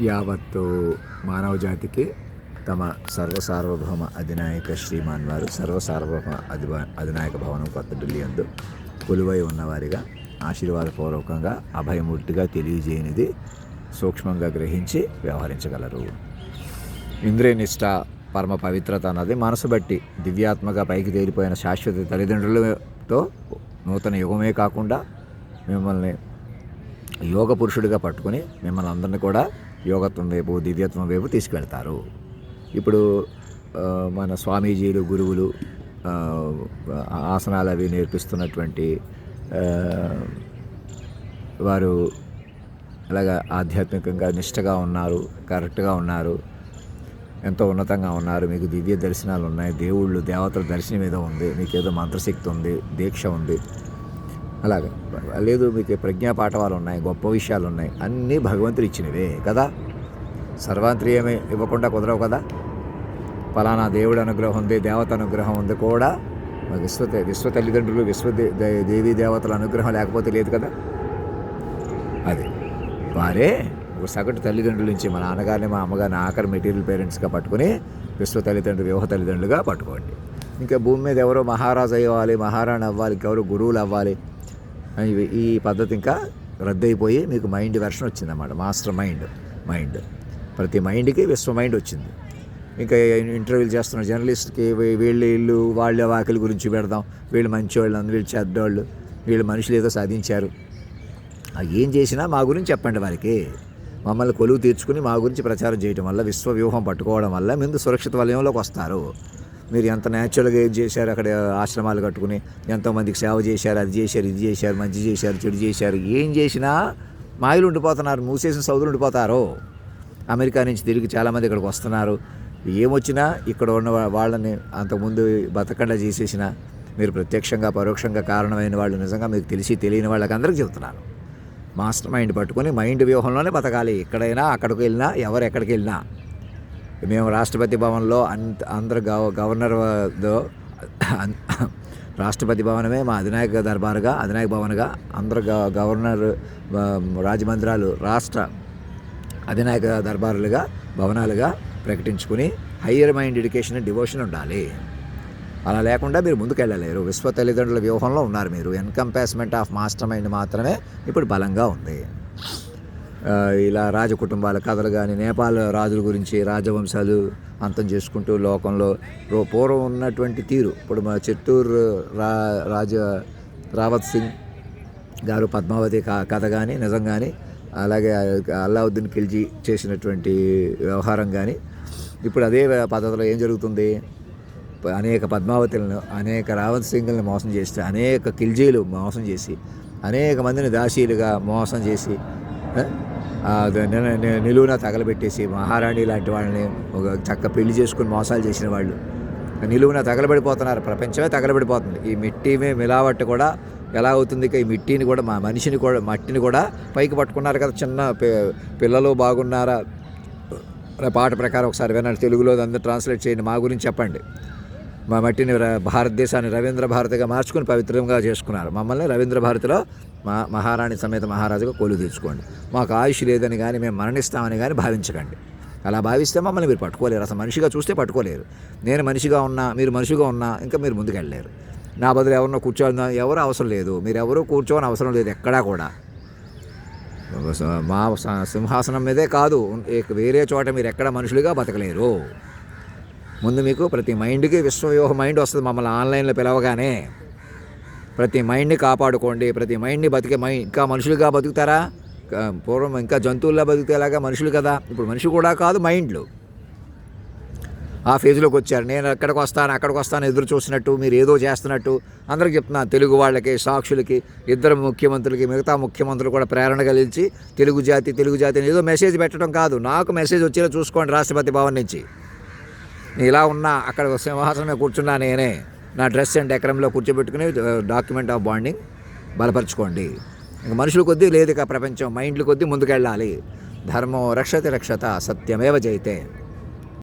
యావత్తు మానవ జాతికి తమ సర్వసార్వభౌమ అధినాయక శ్రీమాన్ వారు సర్వసార్వభౌమ అధినాయక భవనం కొత్త ఢిల్లీ యందు కొలువై ఉన్నవారిగా ఆశీర్వాదపూర్వకంగా అభయమూర్తిగా తెలియజేయనిది సూక్ష్మంగా గ్రహించి వ్యవహరించగలరు. ఇంద్రియనిష్ట పరమ పవిత్రత అన్నది మనసు బట్టి దివ్యాత్మగా పైకి తేలిపోయిన శాశ్వత తల్లిదండ్రులతో నూతన యుగమే కాకుండా మిమ్మల్ని యోగ పురుషుడిగా పట్టుకుని మిమ్మల్ని అందరినీ కూడా యోగత్వం వైపు దివ్యత్వం వైపు తీసుకెళ్తారు. ఇప్పుడు మన స్వామీజీలు గురువులు ఆసనాలు అవి నేర్పిస్తున్నటువంటి వారు అలాగా ఆధ్యాత్మికంగా నిష్టగా ఉన్నారు, కరెక్ట్గా ఉన్నారు, ఎంతో ఉన్నతంగా ఉన్నారు, మీకు దివ్య దర్శనాలు ఉన్నాయి, దేవుళ్ళు దేవతల దర్శనం ఏదో ఉంది, మీకు ఏదో మంత్రశక్తి ఉంది, దీక్ష ఉంది, అలాగే లేదు మీకు ప్రజ్ఞా పాఠవాలు ఉన్నాయి, గొప్ప విషయాలు ఉన్నాయి, అన్నీ భగవంతుడు ఇచ్చినవే కదా. సర్వాంత్రియమే ఇవ్వకుండా కుదరవు కదా. ఫలానా దేవుడి అనుగ్రహం ఉంది, దేవత అనుగ్రహం ఉంది కూడా విశ్వ తల్లిదండ్రులు దేవీ దేవతల అనుగ్రహం లేకపోతే లేదు కదా. అది వారే ఒక సగటు తల్లిదండ్రుల నుంచి మా నాన్నగారిని మా అమ్మగారిని ఆఖరి మెటీరియల్ పేరెంట్స్గా పట్టుకుని విశ్వ తల్లిదండ్రులు వ్యూహ తల్లిదండ్రులుగా పట్టుకోండి. ఇంకా భూమి మీద ఎవరో మహారాజు అవ్వాలి, మహారాణి అవ్వాలి, ఇంకెవరో గురువులు అవ్వాలి, ఈ పద్ధతి ఇంకా రద్దయిపోయి మీకు మైండ్ వెర్షన్ వచ్చిందన్నమాట. మాస్టర్ మైండ్ ప్రతి మైండ్కి విశ్వ మైండ్ వచ్చింది. ఇంకా ఇంటర్వ్యూలు చేస్తున్న జర్నలిస్ట్కి వీళ్ళు వాళ్ళ వాకిలి గురించి పెడదాం, వీళ్ళు మంచివాళ్ళు, వీళ్ళు చెడ్డవాళ్ళు, వీళ్ళు మనుషులు ఏదో సాధించారు, ఏం చేసినా మా గురించి చెప్పండి. వారికి మమ్మల్ని కొలువు తీర్చుకుని మా గురించి ప్రచారం చేయడం వల్ల విశ్వ వ్యూహం పట్టుకోవడం వల్ల ముందు సురక్షిత వలయంలోకి వస్తారు. మీరు ఎంత న్యాచురల్గా ఏం చేశారు, అక్కడ ఆశ్రమాలు కట్టుకుని ఎంతోమందికి సేవ చేశారు, అది చేశారు, ఇది చేశారు, మంచి చేశారు, చెడు చేశారు, ఏం చేసినా మాయలు ఉండిపోతున్నారు, మూసేసిన సౌదులు ఉండిపోతారు. అమెరికా నుంచి తిరిగి చాలామంది ఇక్కడికి వస్తున్నారు. ఏమొచ్చినా ఇక్కడ ఉన్న వాళ్ళని అంతకుముందు బతకండా చేసేసిన మీరు ప్రత్యక్షంగా పరోక్షంగా కారణమైన వాళ్ళు నిజంగా మీకు తెలిసి తెలియని వాళ్ళకి అందరికీ చెబుతున్నాను. మాస్టర్ మైండ్ పట్టుకొని మైండ్ వ్యూహంలోనే బతకాలి. ఎక్కడైనా అక్కడికి వెళ్ళినా ఎవరు ఎక్కడికి వెళ్ళినా. మేము రాష్ట్రపతి భవన్లో అందరు గవర్నర్ రాష్ట్రపతి భవనమే మా అధినాయక దర్బారుగా, అధినాయక భవన్గా అందరు గవర్నర్ రాజమందిరాలు రాష్ట్ర అధినాయక దర్బారులుగా భవనాలుగా ప్రకటించుకుని హయ్యర్ మైండ్ ఎడ్యుకేషన్ డివోషన్ ఉండాలి. అలా లేకుండా మీరు ముందుకు వెళ్ళలేరు. విశ్వ తల్లిదండ్రుల వ్యూహంలో ఉన్నారు మీరు. ఎన్కంపాస్మెంట్ ఆఫ్ మాస్టర్ మైండ్ మాత్రమే ఇప్పుడు బలంగా ఉంది. ఇలా రాజకుటుంబాల కథలు కానీ నేపాల్ రాజుల గురించి రాజవంశాలు అంతం చేసుకుంటూ లోకంలో పూర్వం ఉన్నటువంటి తీరు ఇప్పుడు మా చిత్తూరు రావత్ సింగ్ గారు పద్మావతి కథ కానీ నిజం కానీ, అలాగే అల్లావుద్దీన్ ఖిల్జీ చేసినటువంటి వ్యవహారం కానీ ఇప్పుడు అదే పద్ధతిలో ఏం జరుగుతుంది. అనేక పద్మావతులను, అనేక రావత్ సింగ్లను మోసం చేస్తే, అనేక ఖిల్జీలు మోసం చేసి, అనేక మందిని దాసీలుగా మోసం చేసి నిలువున తగలబెట్టేసి మహారాణి లాంటి వాళ్ళని ఒక చక్క పెళ్లి చేసుకుని మోసాలు చేసిన వాళ్ళు నిలువున తగలబడిపోతున్నారు. ప్రపంచమే తగలబడిపోతుంది. ఈ మిట్టిమే మిలావట్టు కూడా ఎలా అవుతుంది. ఈ మిట్టిని కూడా మట్టిని కూడా పైకి పట్టుకున్నారు కదా. చిన్న పిల్లలు బాగున్నారా పాట ప్రకారం ఒకసారి వినండి. తెలుగులో అందరూ ట్రాన్స్లేట్ చేయండి. మా గురించి చెప్పండి. మా మట్టిని భారతదేశాన్ని రవీంద్ర భారతిగా మార్చుకుని పవిత్రంగా చేసుకున్నారు. మమ్మల్ని రవీంద్ర భారతిలో మహారాణి సమేత మహారాజుగా కొలువు తీర్చుకోండి. మాకు ఆయుష్ లేదని కానీ మేము మరణిస్తామని కానీ భావించకండి. అలా భావిస్తే మమ్మల్ని మీరు పట్టుకోలేరు. అసలు మనిషిగా చూస్తే పట్టుకోలేరు. నేను మనిషిగా ఉన్నా, మీరు మనిషిగా ఉన్నా ఇంకా మీరు ముందుకెళ్ళలేరు. నా బదులు ఎవరినో కూర్చోని ఎవరు అవసరం లేదు. మీరు ఎవరూ కూర్చోని అవసరం లేదు ఎక్కడా కూడా. మా సింహాసనం మీదే కాదు, వేరే చోట మీరు ఎక్కడ మనుషులుగా బతకలేరు. ముందు మీకు ప్రతి మైండ్కి విశ్వవ్యూహ మైండ్ వస్తుంది. మమ్మల్ని ఆన్లైన్లో పిలవగానే ప్రతి మైండ్ని కాపాడుకోండి. ప్రతి మైండ్ని ఇంకా మనుషులుగా బతుకుతారా? పూర్వం ఇంకా జంతువుల్లో బతికేలాగా మనుషులు కదా. ఇప్పుడు మనిషి కూడా కాదు, మైండ్లు ఆ ఫేజ్లోకి వచ్చారు. నేను అక్కడికి వస్తాను ఎదురు చూసినట్టు, మీరు ఏదో చేస్తున్నట్టు అందరికి చెప్తున్నాను. తెలుగు వాళ్ళకి, సాక్షులకి, ఇద్దరు ముఖ్యమంత్రులకి, మిగతా ముఖ్యమంత్రులు కూడా ప్రేరణ కలిగించి తెలుగు జాతి ఏదో మెసేజ్ పెట్టడం కాదు. నాకు మెసేజ్ వచ్చేలా చూసుకోండి. రాష్ట్రపతి భవన్ నుంచి ఇలా ఉన్నా, అక్కడ సింహాసనమే కూర్చున్నా నేనే, నా డ్రెస్ అండ్ ఎకరంలో కూర్చోబెట్టుకుని డాక్యుమెంట్ ఆఫ్ బాండింగ్ బలపరచుకోండి. ఇంక మనుషుల కొద్దీ లేదు ఇక ప్రపంచం, మైండ్ల కొద్దీ ముందుకెళ్ళాలి. ధర్మో రక్షతి రక్షత సత్యమేవ జయతే.